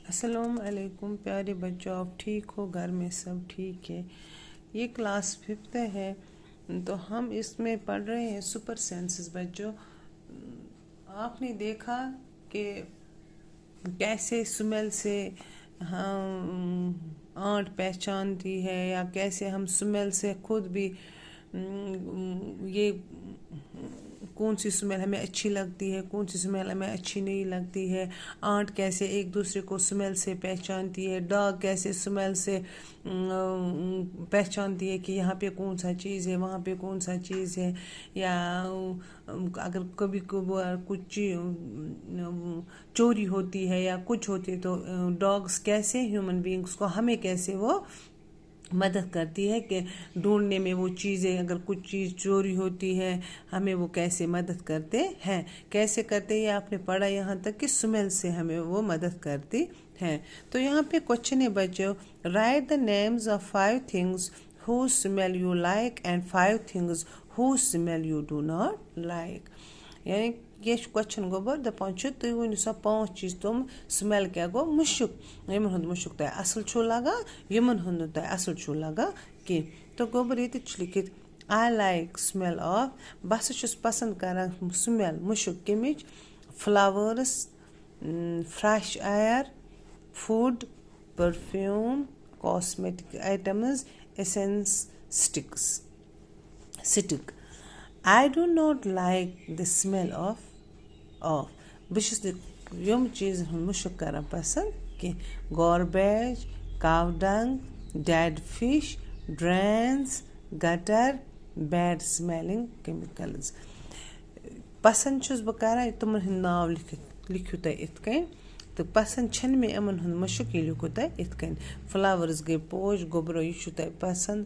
अस्सलाम वालेकुम प्यारे बच्चों, आप ठीक हो? घर में सब ठीक है? ये क्लास 5th है, तो हम इसमें पढ़ रहे हैं सुपर सेंसेस। बच्चों, आपने देखा कि कैसे स्मेल से हम आंट पहचानती है, या कैसे हम स्मेल से खुद भी ये कौन सी स्मेल हमें अच्छी लगती है, कौन सी स्मेल हमें अच्छी नहीं लगती है। आंट कैसे एक दूसरे को स्मेल से पहचानती है, डॉग कैसे स्मेल से पहचानती है कि यहाँ पे कौन सा चीज़ है, वहाँ पे कौन सा चीज़ है। या अगर कभी कभार कुछ चोरी होती है या कुछ होती है, तो डॉग्स कैसे ह्यूमन बींग्स को हमें कैसे वो मदद करती है कि ढूंढने में वो चीज़ें, अगर कुछ चीज़ चोरी होती है हमें वो कैसे मदद करते हैं। कैसे करते हैं आपने पढ़ा यहाँ तक कि स्मेल से हमें वो मदद करती हैं। तो यहाँ पे क्वेश्चन है बच्चों, right the names of 5 things whose smell you like and 5 things whose smell you do not like। यानी ये क्वेश्चन गो दपान तुम वन सो 5 चीज़ तुम स्मेल क्या गो मुशुक, यमन हुंद मुशुक तुम असल छो लगा, यमन हुंद तुम असल छो लगा कि। तो गोबर ये लिखित आई लाइक स्मेल ऑफ, बस छुस पसंद करान स्मेल मुशुक कमिच, flowers, fresh air, food, perfume, cosmetic items, essence, stick. I do not like the smell of بہٕ چھُس نہٕ یِم چیٖزن ہُنٛد مُشُک کران پسنٛد کینٛہہ. garbage, cow dung, dead fish, drains, gutter, bad smelling chemicals. پسنٛد چھُس بہٕ کران تِمن ہٕنٛدۍ ناو لیکھِو تُہۍ یِتھ کٔنۍ، تہٕ پسنٛد چھنہٕ مےٚ یِمن ہُنٛد مُشُک، یہِ لیکھِو تُہۍ یِتھ کٔنۍ. فلاورٕز گٔے پوش، گوٚبرو یہِ چھُو تۄہہِ پسنٛد،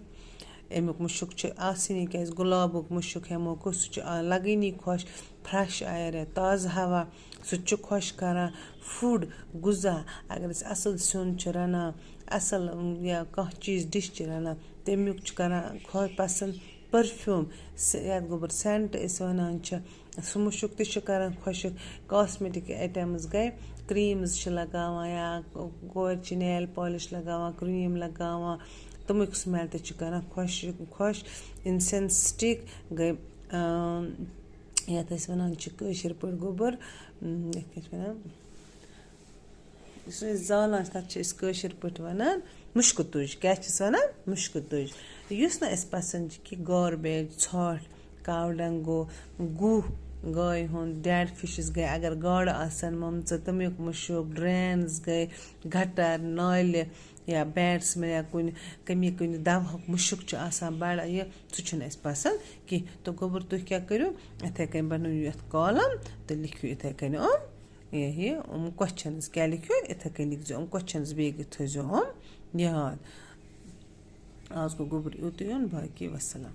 امیُک مُشُک چھُ آسٲنی کیازِ گُلابُک مُشُک ہٮ۪مو کُس سُہ چھُ لگٲنی خۄش. فرٛٮ۪ش اَیر یا تازٕ ہوا سُہ تہِ چھُ خۄش کران. فُڈ غذا، اگر أسۍ اَصٕل سیُن چھِ رَنان، اَصٕل یا کانٛہہ چیٖز ڈِش چھِ رَنان تمیُک چھُ کران پسنٛد. پٔرفیوٗم یَتھ گوٚبُر سٮ۪نٛٹ أسۍ وَنان چھِ، سُہ مُشُک تہِ چھُ کران خۄشک. کاسمیٹِک آیٹمٕز گٔے کریٖمٕز چھِ لگاوان، یا کورِ چھِ نیل پالِش لگاوان، کرٛیٖم لگاوان، تمیُک سمیل تہِ چھُ کران خۄش. اِنسٮ۪نس سٹِک گٔے یَتھ أسۍ وَنان چھِ کٲشِر پٲٹھۍ گوٚبُر، یَتھ کیٛاہ چھِ وَنان، یُس أسۍ زالان چھِ تَتھ چھِ أسۍ کٲشِر پٲٹھۍ وَنان مُشکہٕ تُج. کیٛاہ چھِس وَنان؟ مُشکہٕ تُج. یُس نہٕ اَسہِ پسنٛد چھِ کہِ گاربیج، ژھۄٹھ، کاو ڈنٛگ گوٚو، گُہہ گایہِ ہُنٛد، ڈٮ۪ڈ فِشِز گٔے اگر گاڈٕ آسن مٔمژٕ تمیُک مُشُک. ڈرینٕز گٔے گٹر، نالہِ، یا بیڈ سمیل یا کُنہِ دوہُک مُشُک چھُ آسان بڑٕ یہِ، سُہ چھُنہٕ اَسہِ پسنٛد کینٛہہ. تہٕ گوٚبُر تُہۍ کیٛاہ کٔرِو، یِتھَے کٔنۍ بنٲیِو یَتھ کالم تہٕ لیکھِو یِتھَے کٔنۍ یِم کوسچنٕز. کیٛاہ لیکھِو؟ یِتھَے کٔنۍ لیکھزیو یِم کوسچنٕز، بیٚیہِ تھٲیزیو یِم یاد. آز گوٚو گوٚبُر یُتُے یوت، باقی وسلام.